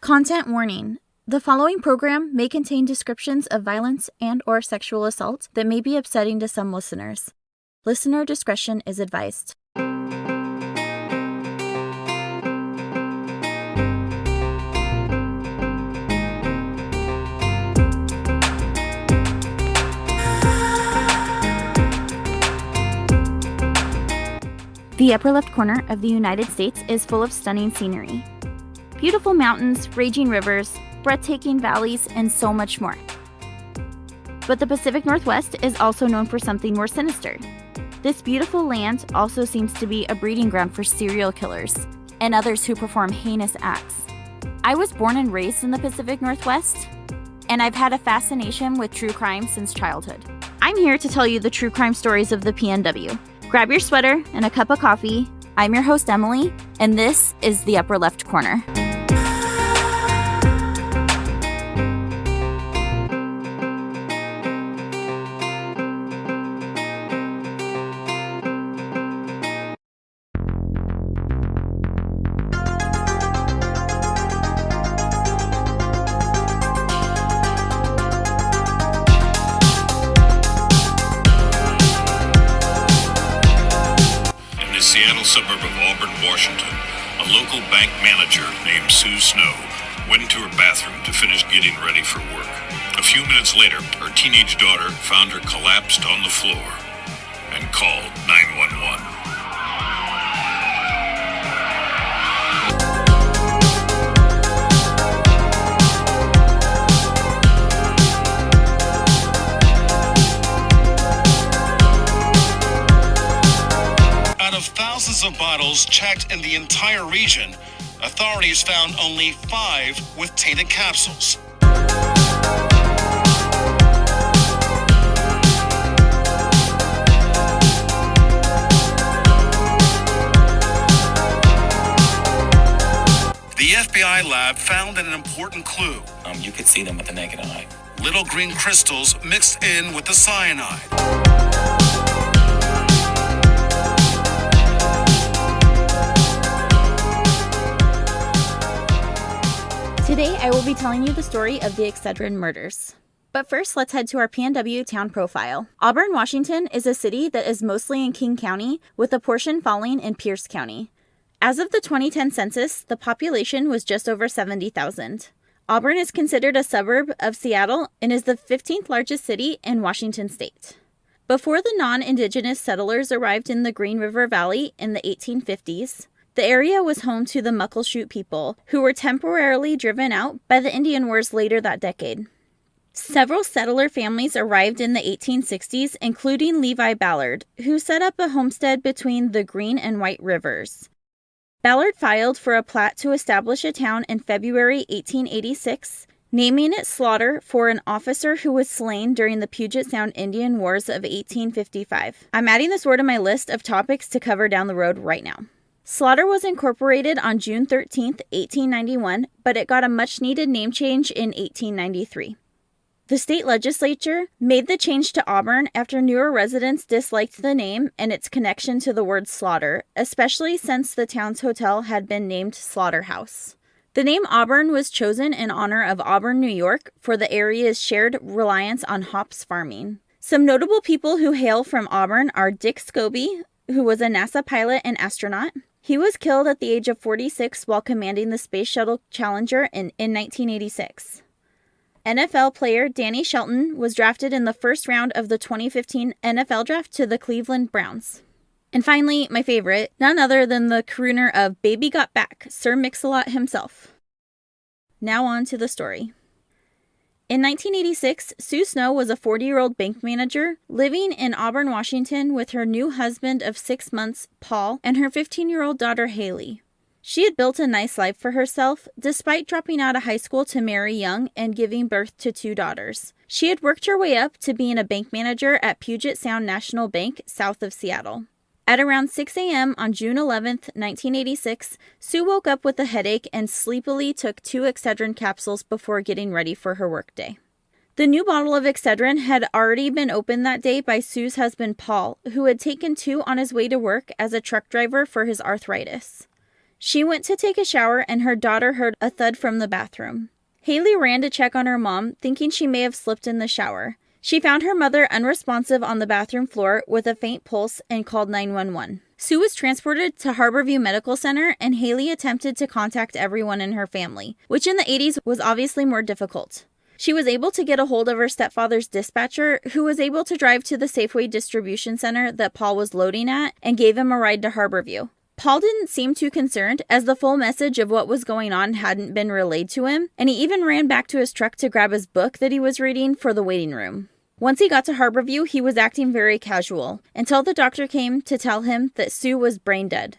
Content warning. The following program may contain descriptions of violence and/or sexual assault that may be upsetting to some listeners. Listener discretion is advised. The upper left corner of the United States is full of stunning scenery. Beautiful mountains, raging rivers, breathtaking valleys, and so much more. But the Pacific Northwest is also known for something more sinister. This beautiful land also seems to be a breeding ground for serial killers and others who perform heinous acts. I was born and raised in the Pacific Northwest, and I've had a fascination with true crime since childhood. I'm here to tell you the true crime stories of the PNW. Grab your sweater and a cup of coffee. I'm your host, Emily, and this is the upper left corner. Suburb of Auburn, Washington, a local bank manager named Sue Snow went into her bathroom to finish getting ready for work. A few minutes later, her teenage daughter found her collapsed on the floor and called 911. Thousands of bottles checked in the entire region, authorities found only 5 with tainted capsules. The FBI lab found an important clue. You could see them with the naked eye. Little green crystals mixed in with the cyanide. Today, I will be telling you the story of the Excedrin murders. But first, let's head to our PNW town profile. Auburn, Washington is a city that is mostly in King County, with a portion falling in Pierce County. As of the 2010 census, the population was just over 70,000. Auburn is considered a suburb of Seattle and is the 15th largest city in Washington state. Before the non-indigenous settlers arrived in the Green River Valley in the 1850s, the area was home to the Muckleshoot people, who were temporarily driven out by the Indian Wars later that decade. Several settler families arrived in the 1860s, including Levi Ballard, who set up a homestead between the Green and White Rivers. Ballard filed for a plat to establish a town in February 1886, naming it Slaughter for an officer who was slain during the Puget Sound Indian Wars of 1855. I'm adding this word to my list of topics to cover down the road right now. Slaughter was incorporated on June 13, 1891, but it got a much-needed name change in 1893. The state legislature made the change to Auburn after newer residents disliked the name and its connection to the word slaughter, especially since the town's hotel had been named Slaughterhouse. The name Auburn was chosen in honor of Auburn, New York, for the area's shared reliance on hops farming. Some notable people who hail from Auburn are Dick Scobie, who was a NASA pilot and astronaut. He was killed at the age of 46 while commanding the Space Shuttle Challenger in 1986. NFL player Danny Shelton was drafted in the first round of the 2015 NFL Draft to the Cleveland Browns. And finally, my favorite, none other than the crooner of Baby Got Back, Sir Mix-a-Lot himself. Now on to the story. In 1986, Sue Snow was a 40-year-old bank manager living in Auburn, Washington with her new husband of 6 months, Paul, and her 15-year-old daughter, Haley. She had built a nice life for herself, despite dropping out of high school to marry young and giving birth to 2 daughters. She had worked her way up to being a bank manager at Puget Sound National Bank, south of Seattle. At around 6 a.m. on June 11, 1986, Sue woke up with a headache and sleepily took 2 Excedrin capsules before getting ready for her workday. The new bottle of Excedrin had already been opened that day by Sue's husband, Paul, who had taken 2 on his way to work as a truck driver for his arthritis. She went to take a shower and her daughter heard a thud from the bathroom. Haley ran to check on her mom, thinking she may have slipped in the shower. She found her mother unresponsive on the bathroom floor with a faint pulse and called 911. Sue was transported to Harborview Medical Center, and Haley attempted to contact everyone in her family, which in the 80s was obviously more difficult. She was able to get a hold of her stepfather's dispatcher, who was able to drive to the Safeway distribution center that Paul was loading at and gave him a ride to Harborview. Paul didn't seem too concerned, as the full message of what was going on hadn't been relayed to him, and he even ran back to his truck to grab his book that he was reading for the waiting room. Once he got to Harborview, he was acting very casual, until the doctor came to tell him that Sue was brain dead.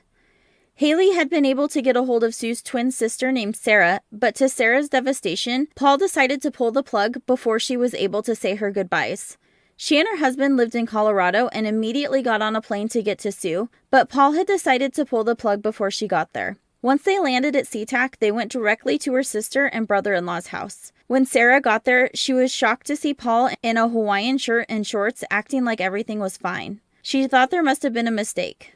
Haley had been able to get a hold of Sue's twin sister named Syrah, but to Syrah's devastation, Paul decided to pull the plug before she was able to say her goodbyes. She and her husband lived in Colorado and immediately got on a plane to get to Sue, but Paul had decided to pull the plug before she got there. Once they landed at SeaTac, they went directly to her sister and brother-in-law's house. When Syrah got there, she was shocked to see Paul in a Hawaiian shirt and shorts acting like everything was fine. She thought there must have been a mistake.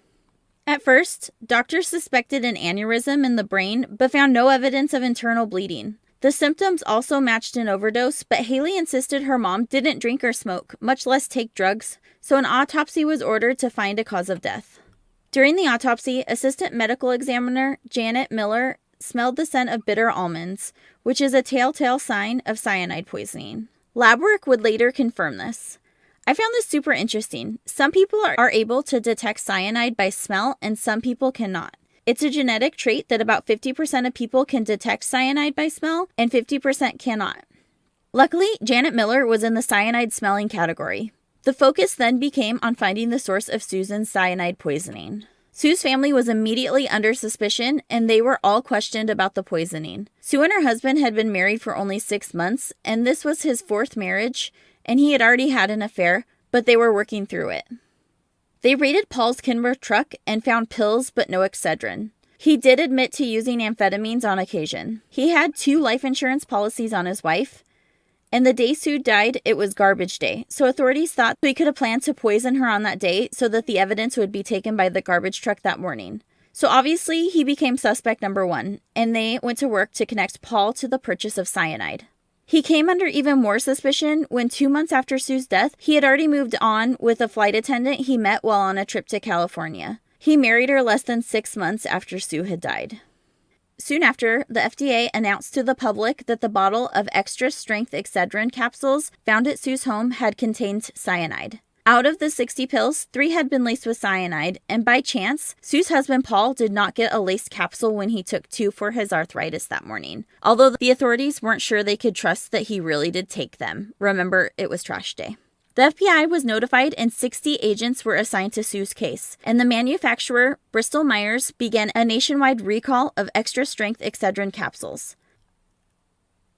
At first, doctors suspected an aneurysm in the brain, but found no evidence of internal bleeding. The symptoms also matched an overdose, but Haley insisted her mom didn't drink or smoke, much less take drugs, so an autopsy was ordered to find a cause of death. During the autopsy, Assistant Medical Examiner Janet Miller smelled the scent of bitter almonds, which is a telltale sign of cyanide poisoning. Lab work would later confirm this. I found this super interesting. Some people are able to detect cyanide by smell, and some people cannot. It's a genetic trait that about 50% of people can detect cyanide by smell, and 50% cannot. Luckily, Janet Miller was in the cyanide smelling category. The focus then became on finding the source of Susan's cyanide poisoning. Sue's family was immediately under suspicion, and they were all questioned about the poisoning. Sue and her husband had been married for only 6 months, and this was his 4th marriage, and he had already had an affair, but they were working through it. They raided Paul's Kenworth truck and found pills but no Excedrin. He did admit to using amphetamines on occasion. He had 2 life insurance policies on his wife, and the day Sue died, it was garbage day, so authorities thought he could have planned to poison her on that day so that the evidence would be taken by the garbage truck that morning. So obviously, he became suspect number 1, and they went to work to connect Paul to the purchase of cyanide. He came under even more suspicion when 2 months after Sue's death, he had already moved on with a flight attendant he met while on a trip to California. He married her less than 6 months after Sue had died. Soon after, the FDA announced to the public that the bottle of extra-strength Excedrin capsules found at Sue's home had contained cyanide. Out of the 60 pills, 3 had been laced with cyanide, and by chance, Sue's husband Paul did not get a laced capsule when he took 2 for his arthritis that morning, although the authorities weren't sure they could trust that he really did take them. Remember, it was trash day. The FBI was notified and 60 agents were assigned to Sue's case, and the manufacturer, Bristol Myers, began a nationwide recall of extra-strength Excedrin capsules.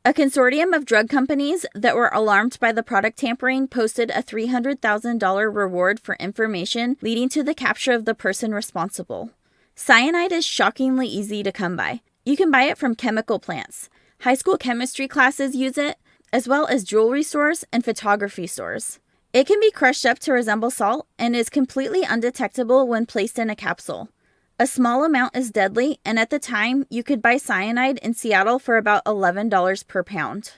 A consortium of drug companies that were alarmed by the product tampering posted a $300,000 reward for information leading to the capture of the person responsible. Cyanide is shockingly easy to come by. You can buy it from chemical plants. High school chemistry classes use it, as well as jewelry stores and photography stores. It can be crushed up to resemble salt and is completely undetectable when placed in a capsule. A small amount is deadly, and at the time, you could buy cyanide in Seattle for about $11 per pound.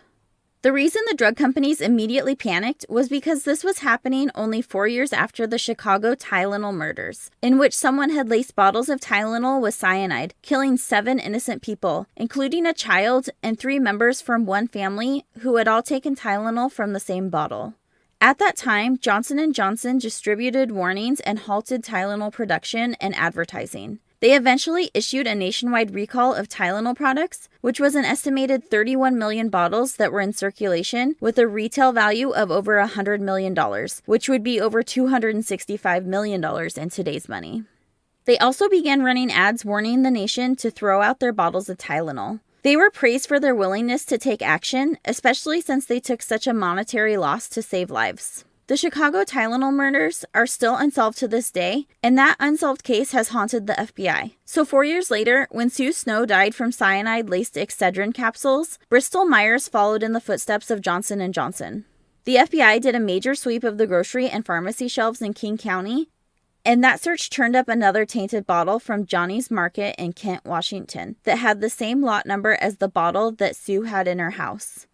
The reason the drug companies immediately panicked was because this was happening only 4 years after the Chicago Tylenol murders, in which someone had laced bottles of Tylenol with cyanide, killing 7 innocent people, including a child and 3 members from one family who had all taken Tylenol from the same bottle. At that time, Johnson & Johnson distributed warnings and halted Tylenol production and advertising. They eventually issued a nationwide recall of Tylenol products, which was an estimated 31 million bottles that were in circulation with a retail value of over $100 million, which would be over $265 million in today's money. They also began running ads warning the nation to throw out their bottles of Tylenol. They were praised for their willingness to take action, especially since they took such a monetary loss to save lives. The Chicago Tylenol murders are still unsolved to this day, and that unsolved case has haunted the FBI. So 4 years later, when Sue Snow died from cyanide-laced Excedrin capsules, Bristol Myers followed in the footsteps of Johnson & Johnson. The FBI did a major sweep of the grocery and pharmacy shelves in King County, And that search turned up another tainted bottle from Johnny's Market in Kent, Washington, that had the same lot number as the bottle that Sue had in her house.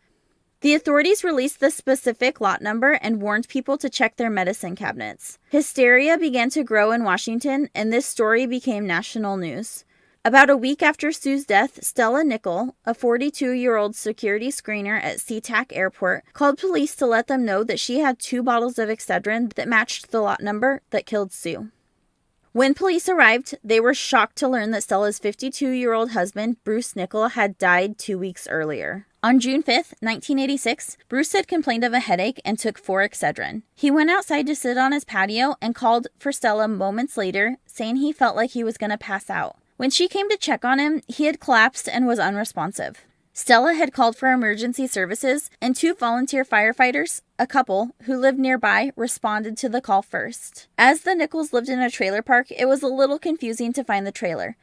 The authorities released the specific lot number and warned people to check their medicine cabinets. Hysteria began to grow in Washington, and this story became national news. About a week after Sue's death, Stella Nickell, a 42-year-old security screener at SeaTac Airport, called police to let them know that she had 2 bottles of Excedrin that matched the lot number that killed Sue. When police arrived, they were shocked to learn that Stella's 52-year-old husband, Bruce Nickell, had died 2 weeks earlier. On June 5, 1986, Bruce had complained of a headache and took 4 Excedrin. He went outside to sit on his patio and called for Stella moments later, saying he felt like he was going to pass out. When she came to check on him, he had collapsed and was unresponsive. Stella had called for emergency services, and 2 volunteer firefighters, a couple, who lived nearby, responded to the call first. As the Nickells lived in a trailer park, it was a little confusing to find the trailer.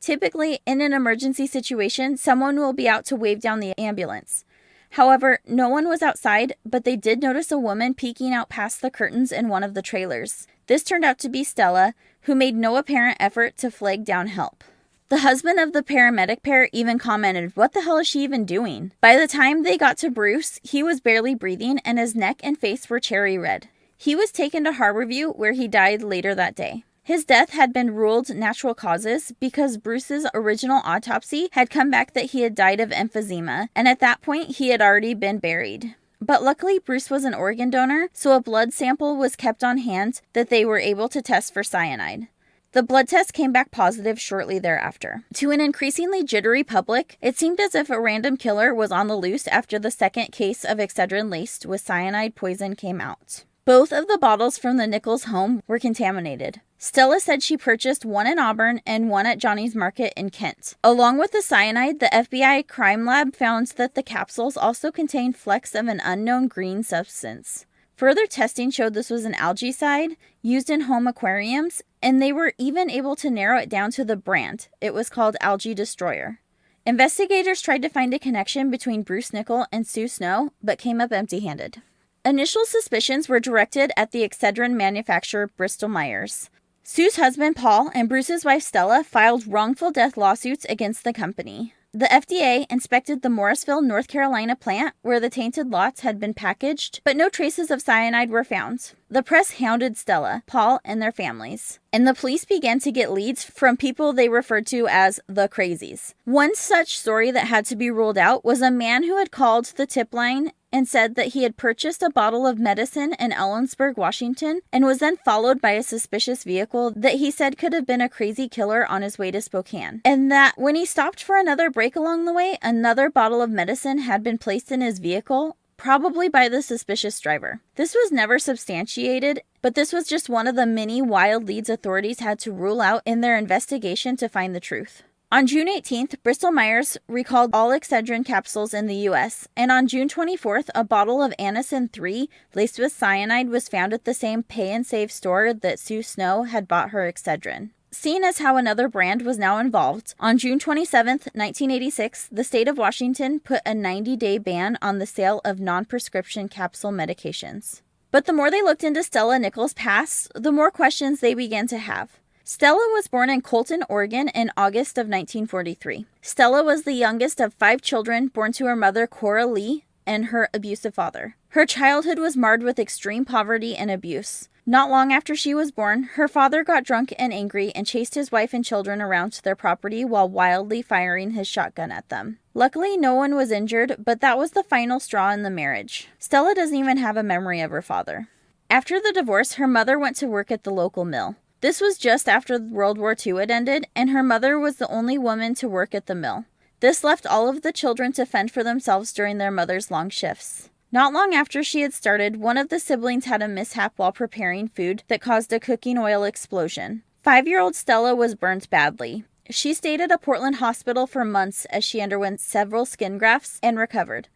Typically, in an emergency situation, someone will be out to wave down the ambulance. However, no one was outside, but they did notice a woman peeking out past the curtains in one of the trailers. This turned out to be Stella, who made no apparent effort to flag down help. The husband of the paramedic pair even commented, "What the hell is she even doing?" By the time they got to Bruce, he was barely breathing and his neck and face were cherry red. He was taken to Harborview, where he died later that day. His death had been ruled natural causes because Bruce's original autopsy had come back that he had died of emphysema, and at that point he had already been buried. But luckily, Bruce was an organ donor, so a blood sample was kept on hand that they were able to test for cyanide. The blood test came back positive shortly thereafter. To an increasingly jittery public, it seemed as if a random killer was on the loose after the second case of Excedrin laced with cyanide poison came out. Both of the bottles from the Nickells' home were contaminated. Stella said she purchased one in Auburn and one at Johnny's Market in Kent. Along with the cyanide, the FBI crime lab found that the capsules also contained flecks of an unknown green substance. Further testing showed this was an algaecide used in home aquariums, and they were even able to narrow it down to the brand. It was called Algae Destroyer. Investigators tried to find a connection between Bruce Nickell and Sue Snow, but came up empty-handed. Initial suspicions were directed at the Excedrin manufacturer Bristol-Myers. Sue's husband, Paul, and Bruce's wife, Stella, filed wrongful death lawsuits against the company. The FDA inspected the Morrisville, North Carolina plant where the tainted lots had been packaged, but no traces of cyanide were found. The press hounded Stella, Paul, and their families, and the police began to get leads from people they referred to as the crazies. One such story that had to be ruled out was a man who had called the tip line and said that he had purchased a bottle of medicine in Ellensburg, Washington, and was then followed by a suspicious vehicle that he said could have been a crazy killer on his way to Spokane. And that when he stopped for another break along the way, another bottle of medicine had been placed in his vehicle, probably by the suspicious driver. This was never substantiated, but this was just one of the many wild leads authorities had to rule out in their investigation to find the truth. On June 18th, Bristol-Myers recalled all Excedrin capsules in the U.S., and on June 24th, a bottle of Anisin 3 laced with cyanide was found at the same pay-and-save store that Sue Snow had bought her Excedrin. Seeing as how another brand was now involved, on June 27th, 1986, the state of Washington put a 90-day ban on the sale of non-prescription capsule medications. But the more they looked into Stella Nickell's past, the more questions they began to have. Stella was born in Colton, Oregon in August of 1943. Stella was the youngest of 5 children born to her mother, Cora Lee, and her abusive father. Her childhood was marred with extreme poverty and abuse. Not long after she was born, her father got drunk and angry and chased his wife and children around to their property while wildly firing his shotgun at them. Luckily, no one was injured, but that was the final straw in the marriage. Stella doesn't even have a memory of her father. After the divorce, her mother went to work at the local mill. This was just after World War II had ended, and her mother was the only woman to work at the mill. This left all of the children to fend for themselves during their mother's long shifts. Not long after she had started, one of the siblings had a mishap while preparing food that caused a cooking oil explosion. 5-year-old Stella was burned badly. She stayed at a Portland hospital for months as she underwent several skin grafts and recovered.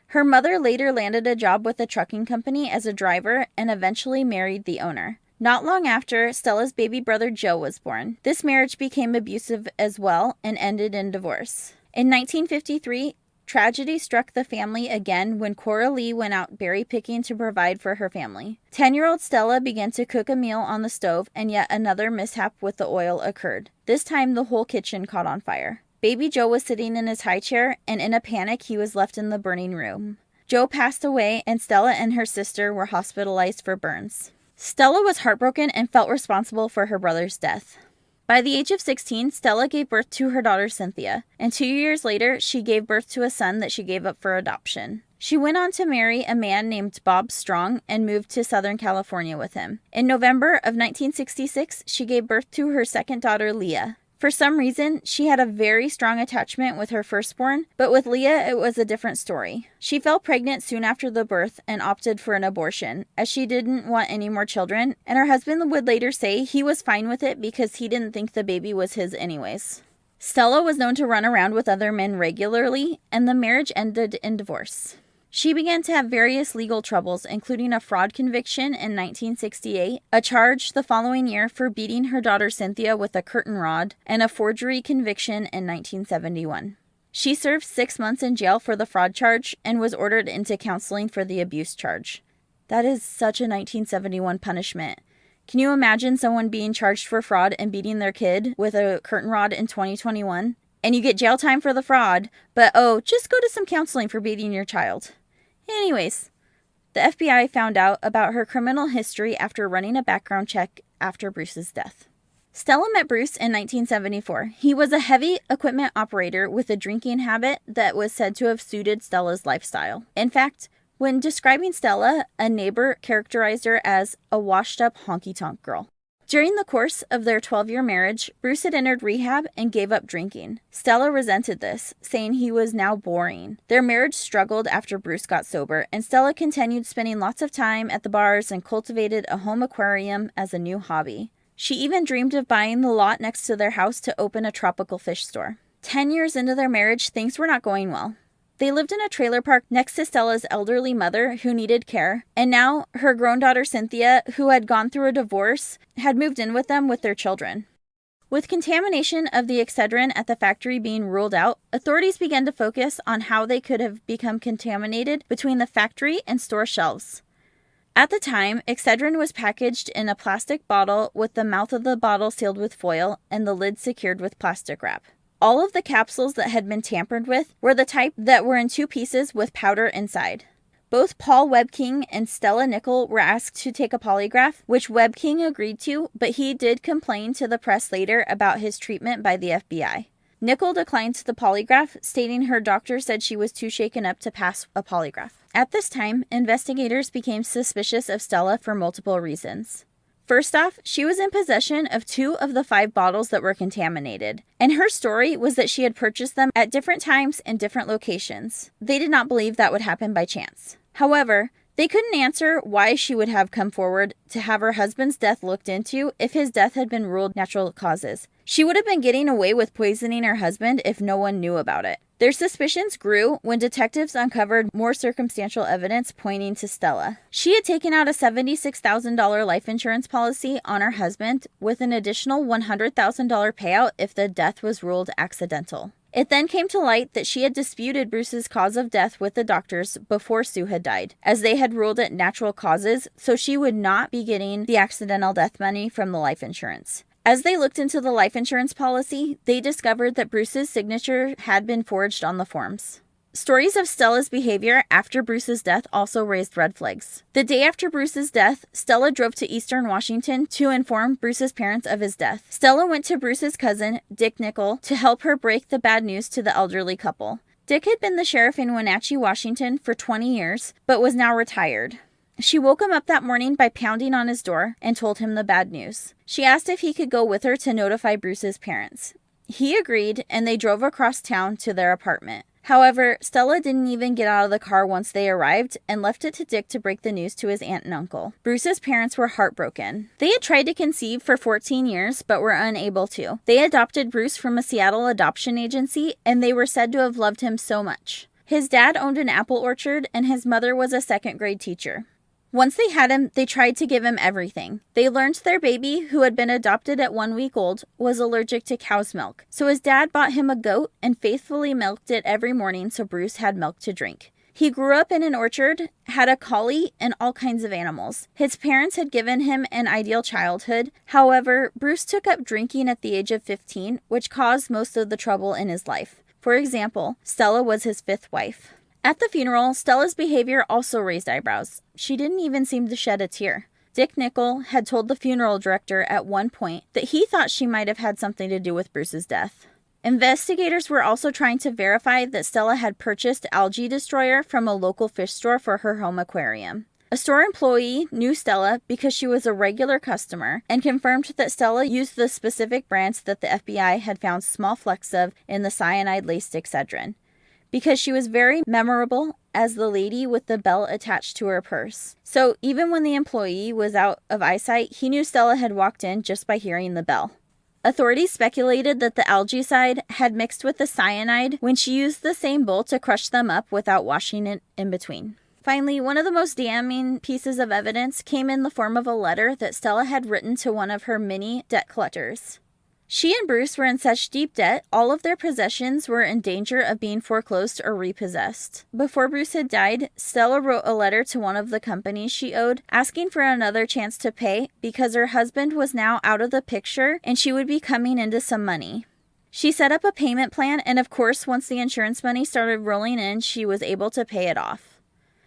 Her mother later landed a job with a trucking company as a driver and eventually married the owner. Not long after, Stella's baby brother Joe was born. This marriage became abusive as well and ended in divorce. In 1953, Tragedy struck the family again when Cora Lee went out berry picking to provide for her family. 10-year-old Stella began to cook a meal on the stove, and yet another mishap with the oil occurred. This time, the whole kitchen caught on fire. Baby Joe was sitting in his high chair, and in a panic, he was left in the burning room. Joe passed away, and Stella and her sister were hospitalized for burns. Stella was heartbroken and felt responsible for her brother's death. By the age of 16, Stella gave birth to her daughter Cynthia, and 2 years later, she gave birth to a son that she gave up for adoption. She went on to marry a man named Bob Strong and moved to Southern California with him. In November of 1966, she gave birth to her second daughter, Leah. For some reason, she had a very strong attachment with her firstborn, but with Leah, it was a different story. She fell pregnant soon after the birth and opted for an abortion, as she didn't want any more children, and her husband would later say he was fine with it because he didn't think the baby was his anyways. Stella was known to run around with other men regularly, and the marriage ended in divorce. She began to have various legal troubles, including a fraud conviction in 1968, a charge the following year for beating her daughter Cynthia with a curtain rod, and a forgery conviction in 1971. She served 6 months in jail for the fraud charge and was ordered into counseling for the abuse charge. That is such a 1971 punishment. Can you imagine someone being charged for fraud and beating their kid with a curtain rod in 2021? And you get jail time for the fraud, but just go to some counseling for beating your child. Anyways, the FBI found out about her criminal history after running a background check after Bruce's death. Stella met Bruce in 1974. He was a heavy equipment operator with a drinking habit that was said to have suited Stella's lifestyle. In fact, when describing Stella, a neighbor characterized her as a washed-up honky-tonk girl. During the course of their 12-year marriage, Bruce had entered rehab and gave up drinking. Stella resented this, saying he was now boring. Their marriage struggled after Bruce got sober, and Stella continued spending lots of time at the bars and cultivated a home aquarium as a new hobby. She even dreamed of buying the lot next to their house to open a tropical fish store. 10 years into their marriage, things were not going well. They lived in a trailer park next to Stella's elderly mother who needed care, and now her grown daughter Cynthia, who had gone through a divorce, had moved in with them with their children. With contamination of the Excedrin at the factory being ruled out, authorities began to focus on how they could have become contaminated between the factory and store shelves. At the time, Excedrin was packaged in a plastic bottle with the mouth of the bottle sealed with foil and the lid secured with plastic wrap. All of the capsules that had been tampered with were the type that were in 2 pieces with powder inside. Both Paul Webking and Stella Nickell were asked to take a polygraph, which Webking agreed to, but he did complain to the press later about his treatment by the FBI. Nickell declined the polygraph, stating her doctor said she was too shaken up to pass a polygraph. At this time, investigators became suspicious of Stella for multiple reasons. First off, she was in possession of 2 of the 5 bottles that were contaminated, and her story was that she had purchased them at different times in different locations. They did not believe that would happen by chance. However, they couldn't answer why she would have come forward to have her husband's death looked into if his death had been ruled natural causes. She would have been getting away with poisoning her husband if no one knew about it. Their suspicions grew when detectives uncovered more circumstantial evidence pointing to Stella. She had taken out a $76,000 life insurance policy on her husband with an additional $100,000 payout if the death was ruled accidental. It then came to light that she had disputed Bruce's cause of death with the doctors before Sue had died, as they had ruled it natural causes, so she would not be getting the accidental death money from the life insurance. As they looked into the life insurance policy, they discovered that Bruce's signature had been forged on the forms. Stories of Stella's behavior after Bruce's death also raised red flags. The day after Bruce's death, Stella drove to Eastern Washington to inform Bruce's parents of his death. Stella went to Bruce's cousin, Dick Nickell, to help her break the bad news to the elderly couple. Dick had been the sheriff in Wenatchee, Washington for 20 years, but was now retired. She woke him up that morning by pounding on his door and told him the bad news. She asked if he could go with her to notify Bruce's parents. He agreed, and they drove across town to their apartment. However, Stella didn't even get out of the car once they arrived and left it to Dick to break the news to his aunt and uncle. Bruce's parents were heartbroken. They had tried to conceive for 14 years but were unable to. They adopted Bruce from a Seattle adoption agency, and they were said to have loved him so much. His dad owned an apple orchard, and his mother was a second-grade teacher. Once they had him, they tried to give him everything. They learned their baby, who had been adopted at 1 week old, was allergic to cow's milk. So his dad bought him a goat and faithfully milked it every morning so Bruce had milk to drink. He grew up in an orchard, had a collie, and all kinds of animals. His parents had given him an ideal childhood. However, Bruce took up drinking at the age of 15, which caused most of the trouble in his life. For example, Stella was his 5th wife. At the funeral, Stella's behavior also raised eyebrows. She didn't even seem to shed a tear. Dick Nickell had told the funeral director at one point that he thought she might have had something to do with Bruce's death. Investigators were also trying to verify that Stella had purchased algae destroyer from a local fish store for her home aquarium. A store employee knew Stella because she was a regular customer and confirmed that Stella used the specific brands that the FBI had found small flecks of in the cyanide-laced Excedrin, because she was very memorable as the lady with the bell attached to her purse. So even when the employee was out of eyesight, he knew Stella had walked in just by hearing the bell. Authorities speculated that the algaecide had mixed with the cyanide when she used the same bowl to crush them up without washing it in between. Finally, one of the most damning pieces of evidence came in the form of a letter that Stella had written to one of her many debt collectors. She and Bruce were in such deep debt, all of their possessions were in danger of being foreclosed or repossessed. Before Bruce had died, Stella wrote a letter to one of the companies she owed, asking for another chance to pay because her husband was now out of the picture and she would be coming into some money. She set up a payment plan, and of course, once the insurance money started rolling in, she was able to pay it off.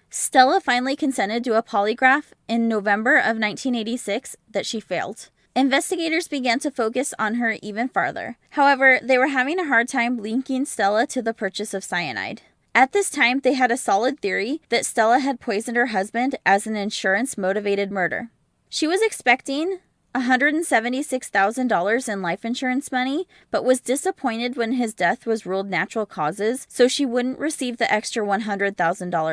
Stella finally consented to a polygraph in November of 1986 that she failed. Investigators began to focus on her even farther. However, they were having a hard time linking Stella to the purchase of cyanide. At this time, they had a solid theory that Stella had poisoned her husband as an insurance-motivated murder. She was expecting $176,000 in life insurance money, but was disappointed when his death was ruled natural causes, so she wouldn't receive the extra $100,000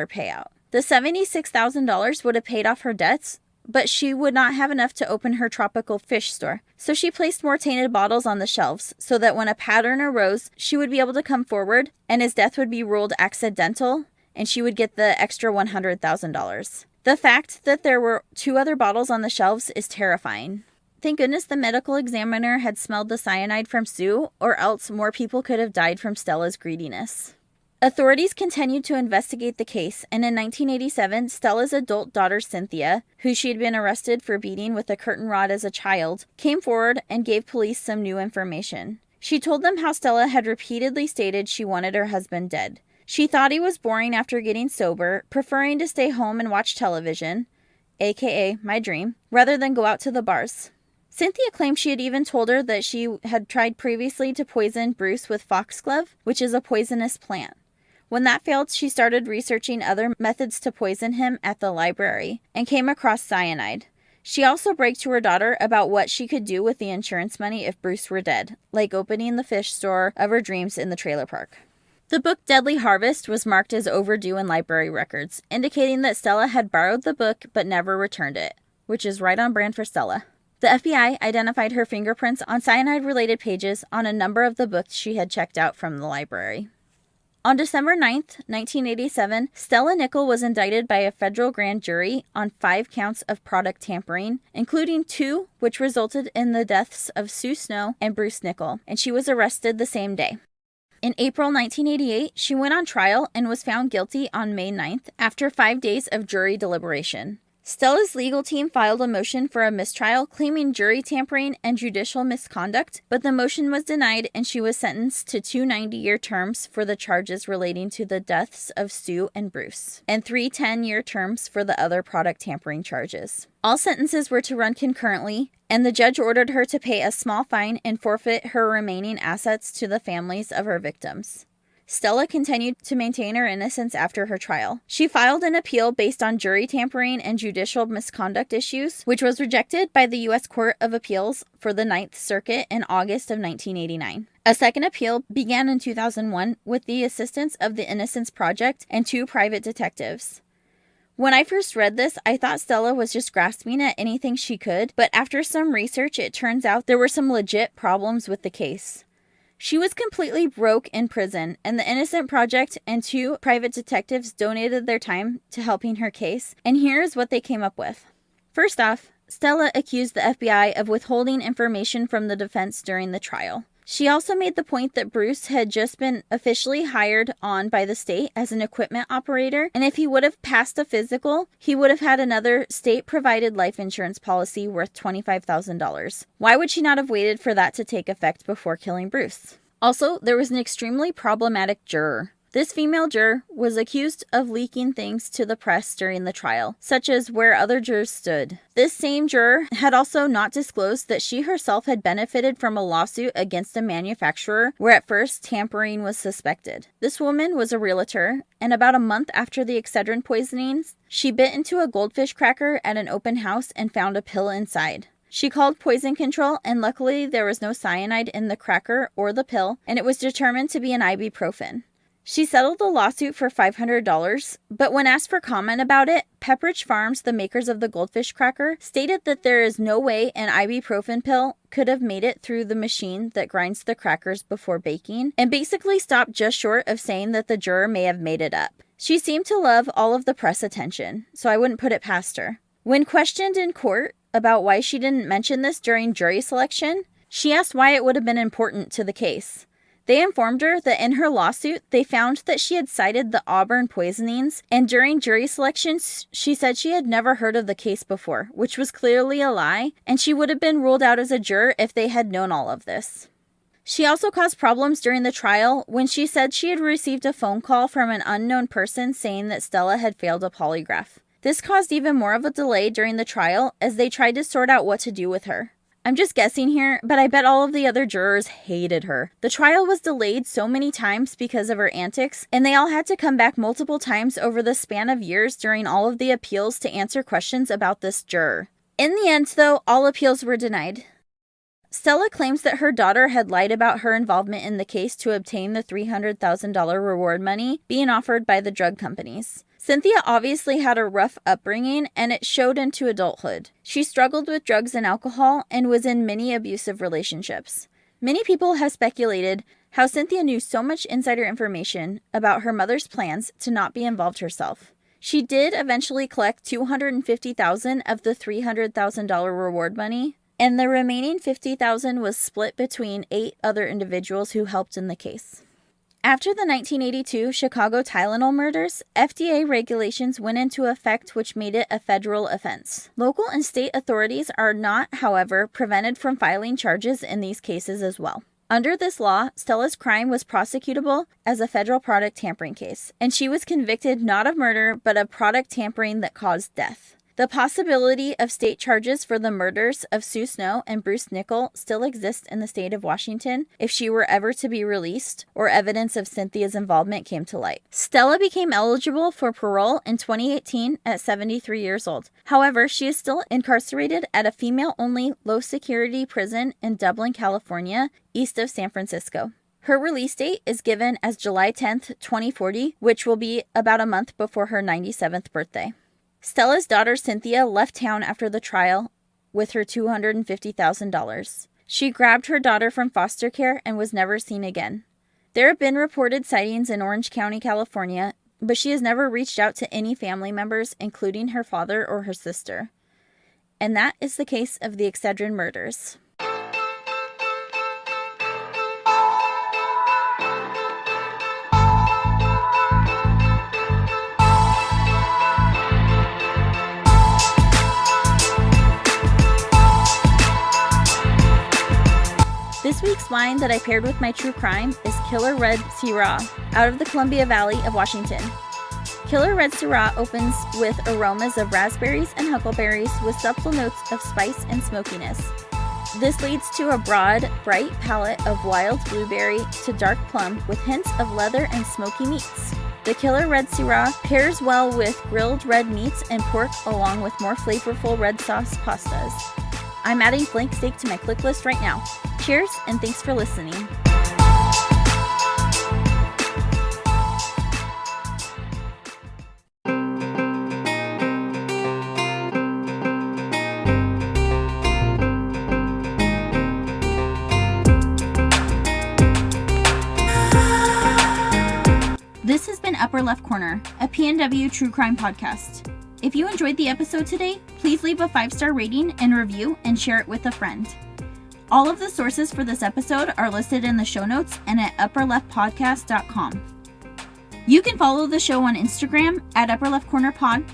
payout. The $76,000 would have paid off her debts, but she would not have enough to open her tropical fish store. So she placed more tainted bottles on the shelves so that when a pattern arose, she would be able to come forward and his death would be ruled accidental and she would get the extra $100,000. The fact that there were 2 other bottles on the shelves is terrifying. Thank goodness the medical examiner had smelled the cyanide from Sue, or else more people could have died from Stella's greediness. Authorities continued to investigate the case, and in 1987, Stella's adult daughter Cynthia, who she had been arrested for beating with a curtain rod as a child, came forward and gave police some new information. She told them how Stella had repeatedly stated she wanted her husband dead. She thought he was boring after getting sober, preferring to stay home and watch television, aka my dream, rather than go out to the bars. Cynthia claimed she had even told her that she had tried previously to poison Bruce with foxglove, which is a poisonous plant. When that failed, she started researching other methods to poison him at the library and came across cyanide. She also bragged to her daughter about what she could do with the insurance money if Bruce were dead, like opening the fish store of her dreams in the trailer park. The book Deadly Harvest was marked as overdue in library records, indicating that Stella had borrowed the book but never returned it, which is right on brand for Stella. The FBI identified her fingerprints on cyanide-related pages on a number of the books she had checked out from the library. On December 9, 1987, Stella Nickell was indicted by a federal grand jury on 5 counts of product tampering, including 2 which resulted in the deaths of Sue Snow and Bruce Nickell, and she was arrested the same day. In April 1988, she went on trial and was found guilty on May 9th after 5 days of jury deliberation. Stella's legal team filed a motion for a mistrial claiming jury tampering and judicial misconduct, but the motion was denied and she was sentenced to 2 90-year terms for the charges relating to the deaths of Sue and Bruce, and 3 10-year terms for the other product tampering charges. All sentences were to run concurrently, and the judge ordered her to pay a small fine and forfeit her remaining assets to the families of her victims. Stella continued to maintain her innocence after her trial. She filed an appeal based on jury tampering and judicial misconduct issues, which was rejected by the U.S. Court of Appeals for the Ninth Circuit in August of 1989. A second appeal began in 2001 with the assistance of the Innocence Project and 2 private detectives. When I first read this, I thought Stella was just grasping at anything she could, but after some research, it turns out there were some legit problems with the case. She was completely broke in prison, and the Innocent Project and 2 private detectives donated their time to helping her case, and here's what they came up with. First off, Stella accused the FBI of withholding information from the defense during the trial. She also made the point that Bruce had just been officially hired on by the state as an equipment operator, and if he would have passed a physical, he would have had another state-provided life insurance policy worth $25,000. Why would she not have waited for that to take effect before killing Bruce? Also, there was an extremely problematic juror. This female juror was accused of leaking things to the press during the trial, such as where other jurors stood. This same juror had also not disclosed that she herself had benefited from a lawsuit against a manufacturer where at first tampering was suspected. This woman was a realtor, and about a month after the Excedrin poisonings, she bit into a goldfish cracker at an open house and found a pill inside. She called poison control, and luckily there was no cyanide in the cracker or the pill, and it was determined to be an ibuprofen. She settled the lawsuit for $500, but when asked for comment about it, Pepperidge Farms, the makers of the goldfish cracker, stated that there is no way an ibuprofen pill could have made it through the machine that grinds the crackers before baking, and basically stopped just short of saying that the juror may have made it up. She seemed to love all of the press attention, so I wouldn't put it past her. When questioned in court about why she didn't mention this during jury selection, she asked why it would have been important to the case. They informed her that in her lawsuit, they found that she had cited the Auburn poisonings, and during jury selections, she said she had never heard of the case before, which was clearly a lie, and she would have been ruled out as a juror if they had known all of this. She also caused problems during the trial when she said she had received a phone call from an unknown person saying that Stella had failed a polygraph. This caused even more of a delay during the trial as they tried to sort out what to do with her. I'm just guessing here, but I bet all of the other jurors hated her. The trial was delayed so many times because of her antics, and they all had to come back multiple times over the span of years during all of the appeals to answer questions about this juror. In the end, though, all appeals were denied. Stella claims that her daughter had lied about her involvement in the case to obtain the $300,000 reward money being offered by the drug companies. Cynthia obviously had a rough upbringing, and it showed into adulthood. She struggled with drugs and alcohol and was in many abusive relationships. Many people have speculated how Cynthia knew so much insider information about her mother's plans to not be involved herself. She did eventually collect $250,000 of the $300,000 reward money, and the remaining $50,000 was split between 8 other individuals who helped in the case. After the 1982 Chicago Tylenol murders, FDA regulations went into effect which made it a federal offense. Local and state authorities are not, however, prevented from filing charges in these cases as well. Under this law, Stella's crime was prosecutable as a federal product tampering case, and she was convicted not of murder but of product tampering that caused death. The possibility of state charges for the murders of Sue Snow and Bruce Nickell still exists in the state of Washington if she were ever to be released or evidence of Cynthia's involvement came to light. Stella became eligible for parole in 2018 at 73 years old. However, she is still incarcerated at a female-only low-security prison in Dublin, California, east of San Francisco. Her release date is given as July 10th, 2040, which will be about a month before her 97th birthday. Stella's daughter Cynthia left town after the trial with her $250,000. She grabbed her daughter from foster care and was never seen again. There have been reported sightings in Orange County, California, but she has never reached out to any family members, including her father or her sister. And that is the case of the Excedrin murders. This week's wine that I paired with my true crime is Killer Red Syrah, out of the Columbia Valley of Washington. Killer Red Syrah opens with aromas of raspberries and huckleberries with subtle notes of spice and smokiness. This leads to a broad, bright palette of wild blueberry to dark plum with hints of leather and smoky meats. The Killer Red Syrah pairs well with grilled red meats and pork along with more flavorful red sauce pastas. I'm adding flank steak to my click list right now. Cheers, and thanks for listening. Upper Left Corner, a PNW true crime podcast. If you enjoyed the episode today, please leave a 5-star rating and review and share it with a friend. All of the sources for this episode are listed in the show notes and at upperleftpodcast.com. You can follow the show on Instagram at Upper Left Corner Pod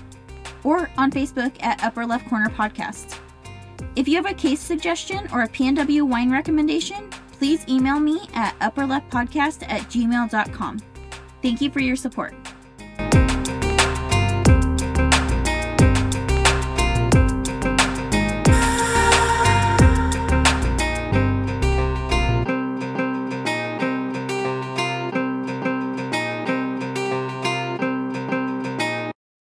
or on Facebook at Upper Left Corner Podcast. If you have a case suggestion or a PNW wine recommendation, please email me at upperleftpodcast@gmail.com. Thank you for your support.